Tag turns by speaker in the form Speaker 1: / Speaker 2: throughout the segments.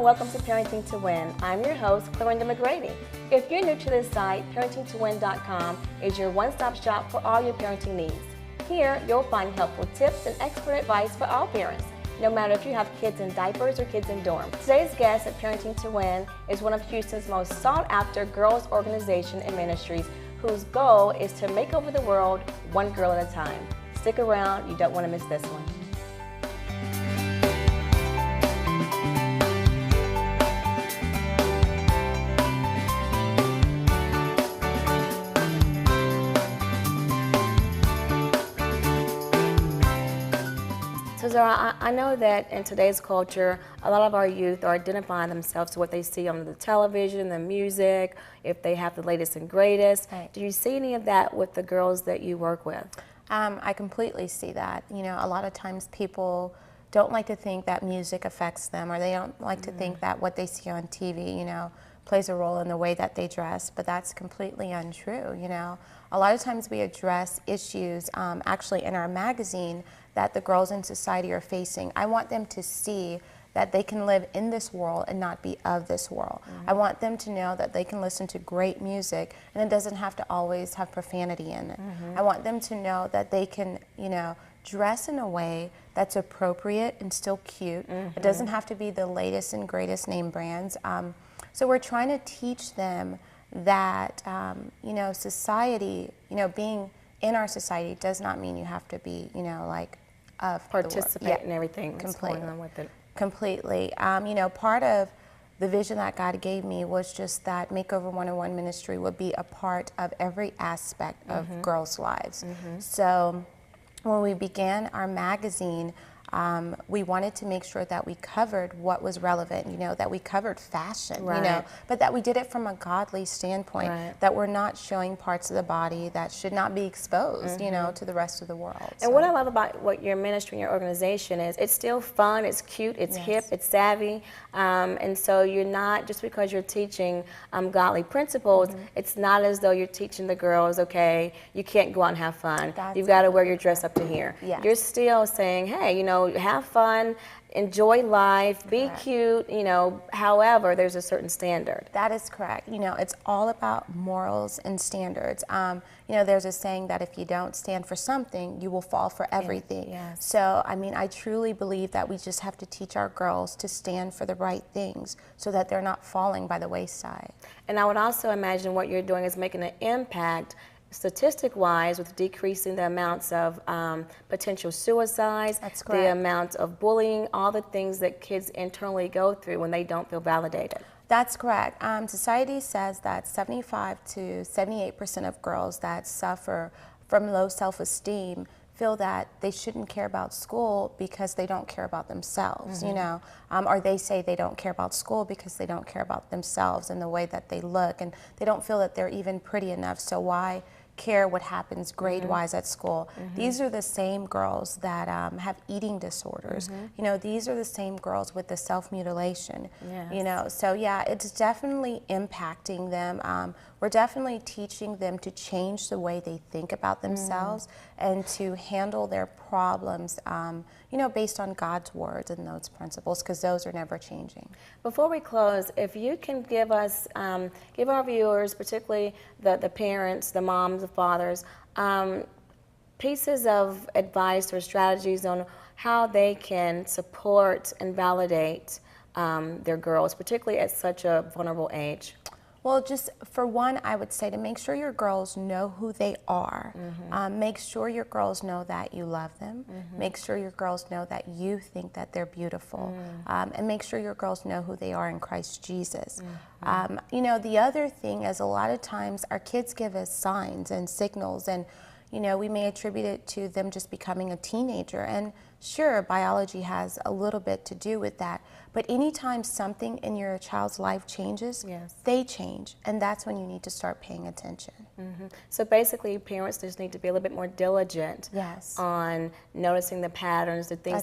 Speaker 1: welcome to Parenting to Win. I'm your host, Clarinda McGrady. If you're new to this site, parentingtowin.com is your one-stop shop for all your parenting needs. Here, you'll find helpful tips and expert advice for all parents, no matter if you have kids in diapers or kids in dorms. Today's guest at Parenting to Win is one of Houston's most sought-after girls' organization and ministries, whose goal is to make over the world one girl at a time. Stick around, you don't want to miss this one. So Zara, I know that in today's culture, a lot of our youth are identifying themselves to what they see on the television, the music, if they have the latest and greatest.
Speaker 2: Right.
Speaker 1: Do you see any of that with the girls that you work with?
Speaker 2: I completely see that. You know, a lot of times people don't like to think that music affects them, or they don't like to think that what they see on TV, you know, plays a role in the way that they dress, but that's completely untrue, you know. A lot of times we address issues actually in our magazine that the girls in society are facing. I want them to see that they can live in this world and not be of this world. I want them to know that they can listen to great music and it doesn't have to always have profanity in it. I want them to know that they can, you know, dress in a way that's appropriate and still cute. It doesn't have to be the latest and greatest name brands. So we're trying to teach them that, you know, society, you know, being in our society does not mean you have to be, you know, like,
Speaker 1: Participate in everything that's going on with it.
Speaker 2: Completely. You know, part of the vision that God gave me was just that Makeover 101 ministry would be a part of every aspect of girls' lives. So when we began our magazine, we wanted to make sure that we covered what was relevant, you know, that we covered fashion, you know, but that we did it from a godly standpoint, that we're not showing parts of the body that should not be exposed, you know, to the rest of the world.
Speaker 1: And what I love about what your ministry and your organization is, it's still fun, it's cute, it's hip, it's savvy, and so you're not, just because you're teaching godly principles, it's not as though you're teaching the girls, okay, you can't go out and have fun, you've got to wear your dress up to here. You're still saying, hey, you know, have fun, enjoy life, be cute, you know, however, there's a certain standard.
Speaker 2: That is correct. You know, it's all about morals and standards. You know, there's a saying that if you don't stand for something, you will fall for everything. So, I mean, I truly believe that we just have to teach our girls to stand for the right things so that they're not falling by the wayside.
Speaker 1: And I would also imagine what you're doing is making an impact statistic-wise with decreasing the amounts of potential suicides, the amount of bullying, all the things that kids internally go through when they don't feel validated.
Speaker 2: That's correct. Society says that 75 to 78% of girls that suffer from low self-esteem feel that they shouldn't care about school because they don't care about themselves, you know, or they say they don't care about school because they don't care about themselves and the way that they look, and they don't feel that they're even pretty enough, so why care what happens grade-wise at school. These are the same girls that have eating disorders. You know, these are the same girls with the self-mutilation. You know, so yeah, it's definitely impacting them. We're definitely teaching them to change the way they think about themselves and to handle their problems, you know, based on God's words and those principles, because those are never changing.
Speaker 1: Before we close, if you can give us, give our viewers, particularly the parents, the moms, the fathers, pieces of advice or strategies on how they can support and validate their girls, particularly at such a vulnerable age.
Speaker 2: Well, just for one, I would say to make sure your girls know who they are. Make sure your girls know that you love them. Make sure your girls know that you think that they're beautiful. And make sure your girls know who they are in Christ Jesus. You know, the other thing is a lot of times our kids give us signs and signals, and you know, we may attribute it to them just becoming a teenager. And sure, biology has a little bit to do with that. But anytime something in your child's life changes, they change. And that's when you need to start paying attention.
Speaker 1: So basically, parents just need to be a little bit more diligent on noticing the patterns, the things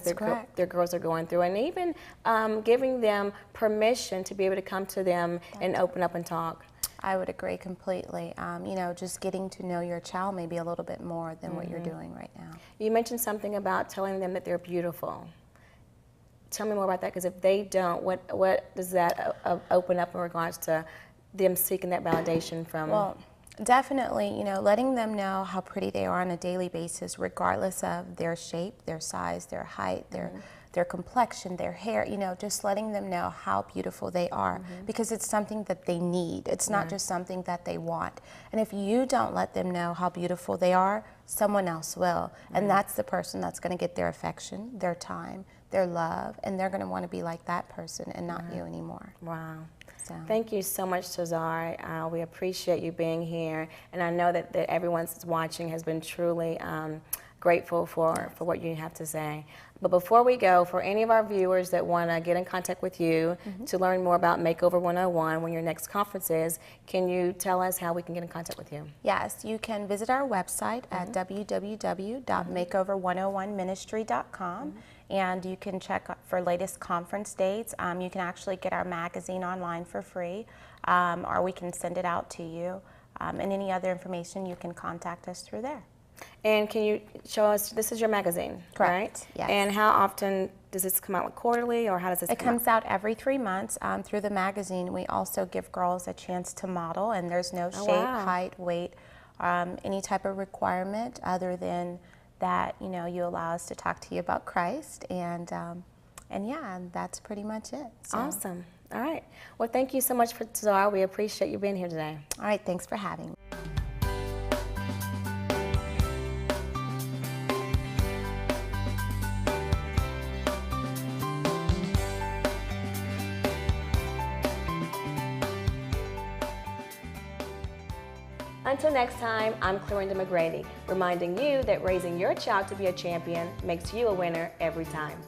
Speaker 1: their girls are going through, and even giving them permission to be able to come to them and open up and talk.
Speaker 2: I would agree completely. You know, just getting to know your child maybe a little bit more than what you're doing right now.
Speaker 1: You mentioned something about telling them that they're beautiful. Tell me more about that, because if they don't, what does that open up in regards to them seeking that validation from?
Speaker 2: Well, definitely, you know, letting them know how pretty they are on a daily basis, regardless of their shape, their size, their height, their complexion, their hair, you know, just letting them know how beautiful they are, because it's something that they need. It's not just something that they want. And if you don't let them know how beautiful they are, someone else will. And that's the person that's going to get their affection, their time, their love, and they're going to want to be like that person and not you anymore.
Speaker 1: Wow.
Speaker 2: So.
Speaker 1: Thank you so much, Tazar. We appreciate you being here, and I know that everyone that's watching has been truly grateful for what you have to say. But before we go, for any of our viewers that want to get in contact with you to learn more about Makeover 101 when your next conference is, can you tell us how we can get in contact with you?
Speaker 2: Yes, you can visit our website at www.makeover101ministry.com, and you can check for latest conference dates. You can actually get our magazine online for free, or we can send it out to you. And any other information, you can contact us through there.
Speaker 1: And can you show us, this is your magazine,
Speaker 2: Correct.
Speaker 1: right?
Speaker 2: Yes.
Speaker 1: And how often does this come out, like quarterly, or how does this
Speaker 2: It
Speaker 1: come out?
Speaker 2: comes out every 3 months through the magazine. We also give girls a chance to model, and there's no shape, height, weight, any type of requirement other than that, you know, you allow us to talk to you about Christ, and yeah, and that's pretty much it. So.
Speaker 1: Awesome. All right. Well, thank you so much, Tazar. We appreciate you being here today.
Speaker 2: All right, thanks for having me.
Speaker 1: Until next time, I'm Clorinda McGrady, reminding you that raising your child to be a champion makes you a winner every time.